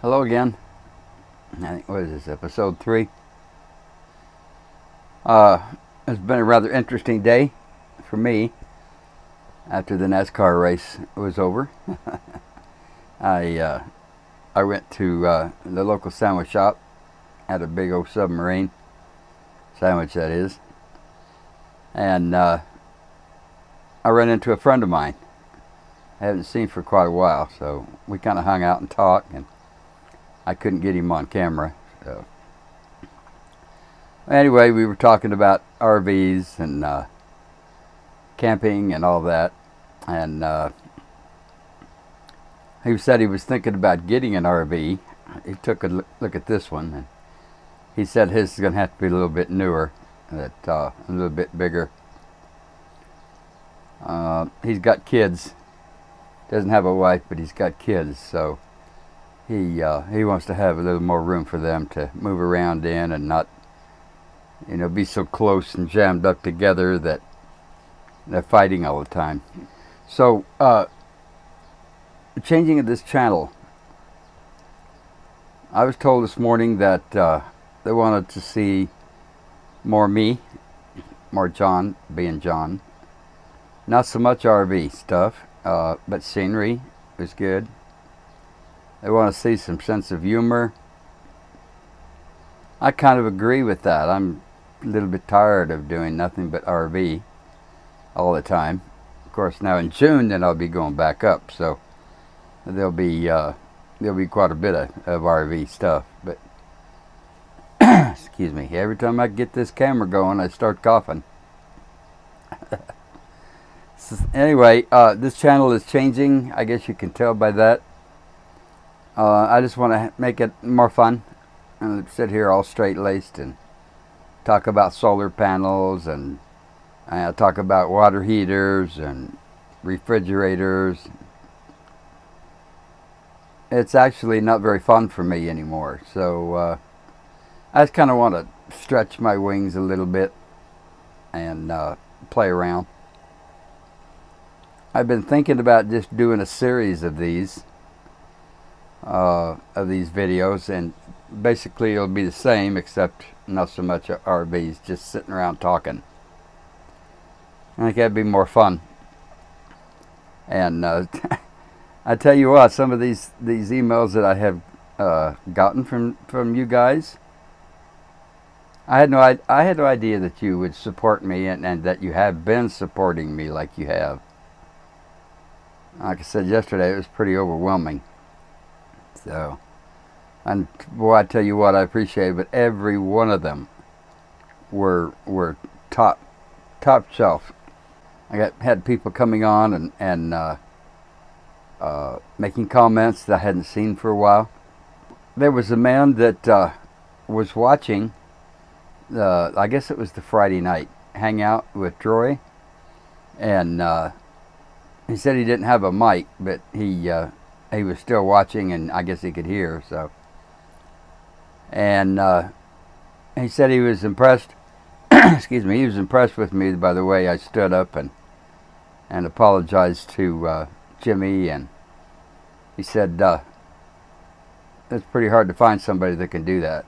Hello again. I think, what is this, episode 3? It's been a rather interesting day for me after the NASCAR race was over. I went to the local sandwich shop, had a big old submarine sandwich, that is, and I ran into a friend of mine I haven't seen for quite a while, so we kind of hung out and talked, and I couldn't get him on camera. So anyway, we were talking about RVs and camping and all that, and he said he was thinking about getting an RV. He took a look at this one, and he said his is going to have to be a little bit newer, a little bit bigger. He's got kids. Doesn't have a wife, but he's got kids, so he wants to have a little more room for them to move around in and not, you know, be so close and jammed up together that they're fighting all the time. So changing of this channel, I was told this morning that they wanted to see more me, more John, being John. Not so much RV stuff, but scenery was good. They want to see some sense of humor. I kind of agree with that. I'm a little bit tired of doing nothing but RV all the time. Of course, now in June, then I'll be going back up, so there'll be quite a bit of RV stuff. But excuse me, every time I get this camera going, I start coughing. So anyway, this channel is changing. I guess you can tell by that. I just want to make it more fun and sit here all straight-laced and talk about solar panels and talk about water heaters and refrigerators. It's actually not very fun for me anymore, so I just kind of want to stretch my wings a little bit and play around. I've been thinking about just doing a series of these videos, and basically it'll be the same, except not so much RVs, just sitting around talking. I think that'd be more fun. And I tell you what, some of these emails that I have gotten from you guys, I had no idea that you would support me, and that you have been supporting me like you have. Like I said yesterday, it was pretty overwhelming. So, and boy, I tell you what, I appreciate it, but every one of them were top shelf. I had people coming on and making comments that I hadn't seen for a while. There was a man that was watching I guess it was the Friday night hangout with Troy, and he said he didn't have a mic, but he was still watching, and I guess he could hear. So, and he said he was impressed. Excuse me, he was impressed with me by the way I stood up and apologized to Jimmy, and he said it's pretty hard to find somebody that can do that.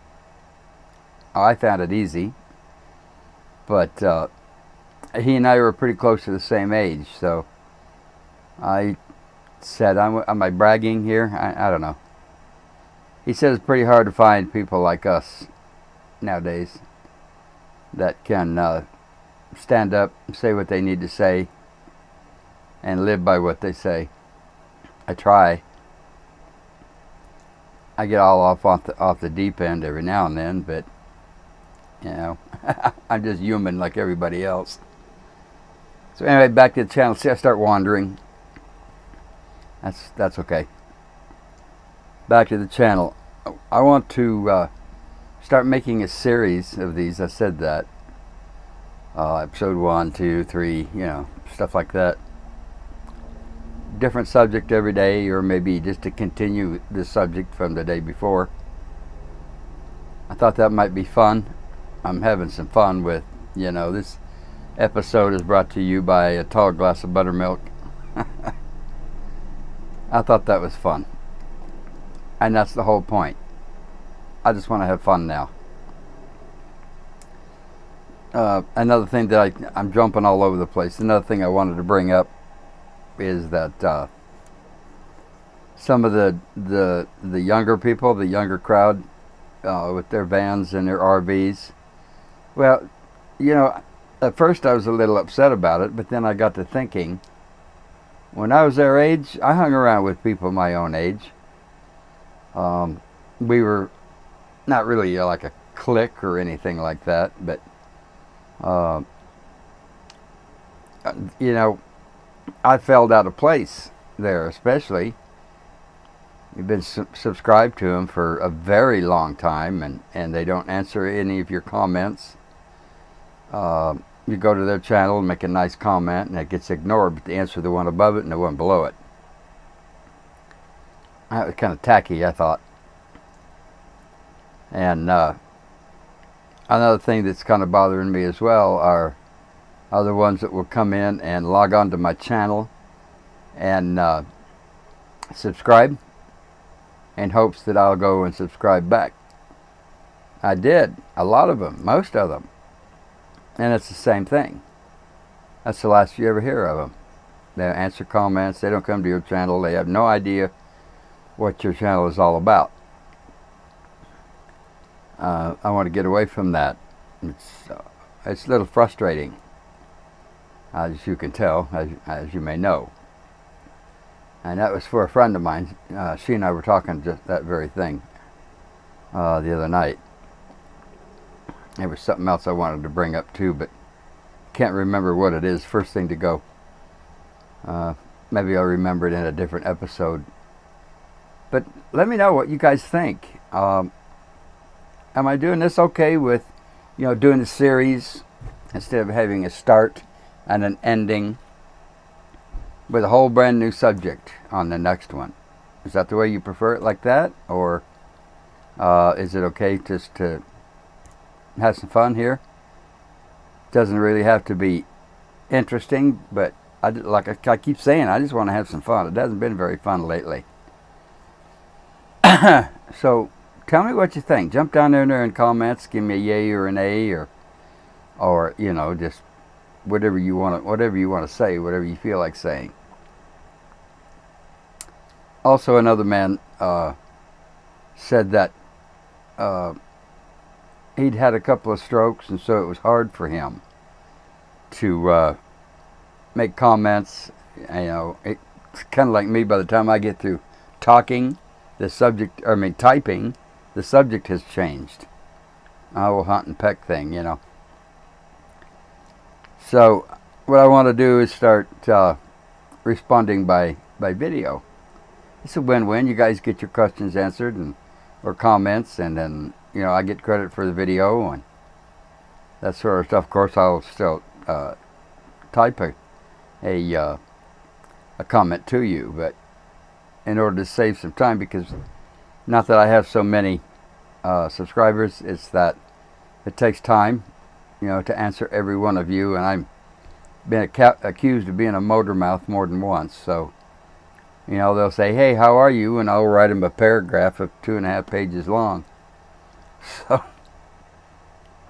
I found it easy, but he and I were pretty close to the same age, so I said, am I bragging here? I don't know. He said it's pretty hard to find people like us nowadays that can stand up, say what they need to say, and live by what they say. I try. I get all off the deep end every now and then, but you know, I'm just human like everybody else. So anyway, back to the channel. See, I start wandering. That's okay. Back to the channel. I want to start making a series of these. I said that. Episode 1, 2, 3, you know, stuff like that. Different subject every day, or maybe just to continue the subject from the day before. I thought that might be fun. I'm having some fun with, you know, this episode is brought to you by a tall glass of buttermilk. I thought that was fun. And that's the whole point. I just want to have fun now. Another thing that I'm jumping all over the place. Another thing I wanted to bring up is that some of the younger people, the younger crowd, with their vans and their RVs. Well, you know, at first I was a little upset about it, but then I got to thinking, when I was their age, I hung around with people my own age. We were not really like a clique or anything like that, but you know, I felt out of place there, especially. You've been subscribed to them for a very long time, and they don't answer any of your comments. You go to their channel and make a nice comment, and it gets ignored, but they answer the one above it and the one below it. That was kind of tacky, I thought. And another thing that's kind of bothering me as well are the ones that will come in and log on to my channel and subscribe in hopes that I'll go and subscribe back. I did. A lot of them. Most of them. And it's the same thing. That's the last you ever hear of them. They answer comments. They don't come to your channel. They have no idea what your channel is all about. I want to get away from that. It's a little frustrating, as you can tell, as you may know. And that was for a friend of mine. She and I were talking just that very thing the other night. There was something else I wanted to bring up too, but can't remember what it is. First thing to go. Maybe I'll remember it in a different episode. But let me know what you guys think. Am I doing this okay with, you know, doing the series instead of having a start and an ending with a whole brand new subject on the next one? Is that the way you prefer it, like that? Or is it okay just to have some fun here? Doesn't really have to be interesting, but like I keep saying, I just want to have some fun. It hasn't been very fun lately. So tell me what you think. Jump down there in comments, give me a yay or an A, or you know, just whatever you want to say, whatever you feel like saying. Also, another man said that he'd had a couple of strokes, and so it was hard for him to make comments. You know, it's kind of like me. By the time I get through talking, typing, the subject has changed. Our hunt and peck thing, you know. So what I want to do is start responding by video. It's a win-win. You guys get your questions answered or comments, and then, you know, I get credit for the video and that sort of stuff. Of course, I'll still type a comment to you, but in order to save some time, because not that I have so many subscribers, it's that it takes time, you know, to answer every one of you, and I'm been accused of being a motor mouth more than once. So, you know, they'll say, "Hey, how are you?" and I'll write them a paragraph of 2.5 pages long. So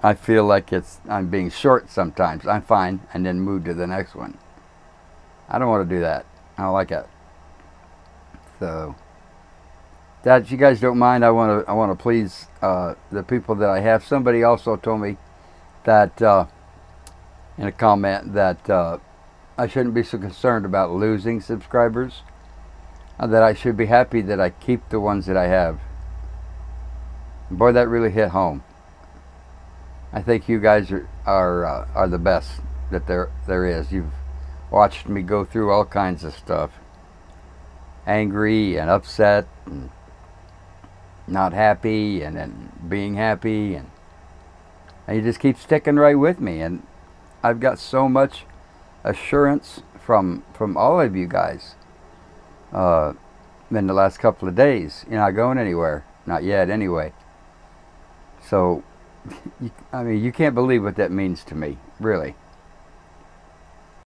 I feel like I'm being short sometimes. I'm fine, and then move to the next one. I don't want to do that. I don't like it. So that, if you guys don't mind, I want to please the people that I have. Somebody also told me that in a comment that I shouldn't be so concerned about losing subscribers, that I should be happy that I keep the ones that I have. Boy, that really hit home. I think you guys are the best that there is. You've watched me go through all kinds of stuff. Angry and upset and not happy, and then being happy, and you just keep sticking right with me. And I've got so much assurance from all of you guys in the last couple of days. You're not going anywhere. Not yet, anyway. So, I mean, you can't believe what that means to me, really.